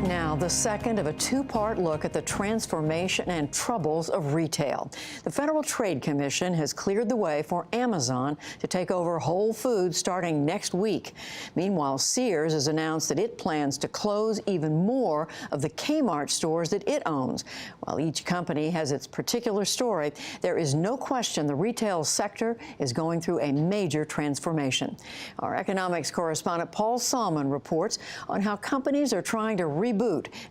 Now, the second of a two-part look at the transformation and troubles of retail. The Federal Trade Commission has cleared the way for Amazon to take over Whole Foods starting next week. Meanwhile, Sears has announced that it plans to close even more of the Kmart stores that it owns. While each company has its particular story, there is no question the retail sector is going through a major transformation. Our economics correspondent Paul Salmon reports on how companies are trying to reboot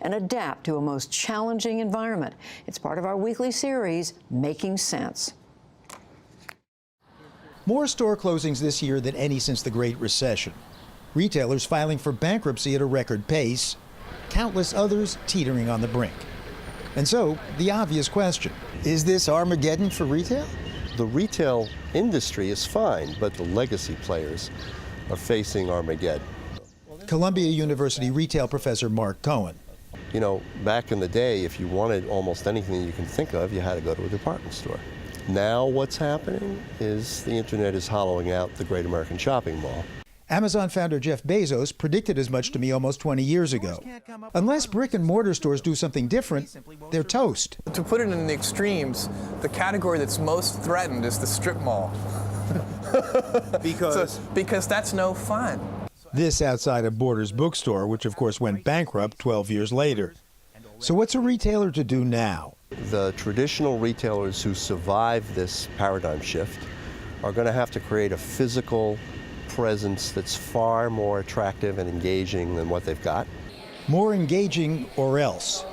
and adapt to a most challenging environment. It's part of our weekly series, Making Sense. More store closings this year than any since the Great Recession. Retailers filing for bankruptcy at a record pace, countless others teetering on the brink. And so, the obvious question, is this Armageddon for retail? The retail industry is fine, but the legacy players are facing Armageddon. Columbia University retail professor Mark Cohen. You know, back in the day, if you wanted almost anything you can think of, you had to go to a department store. Now what's happening is the internet is hollowing out the great American shopping mall. Amazon founder Jeff Bezos predicted as much to me almost 20 years ago. Unless brick and mortar stores do something different, they're toast. To put it in the extremes, the category that's most threatened is the strip mall. Because that's no fun. This outside of Borders bookstore, which of course went bankrupt 12 years later. So what's a retailer to do now? The traditional retailers who survive this paradigm shift are going to have to create a physical presence that's far more attractive and engaging than what they've got. More engaging or else.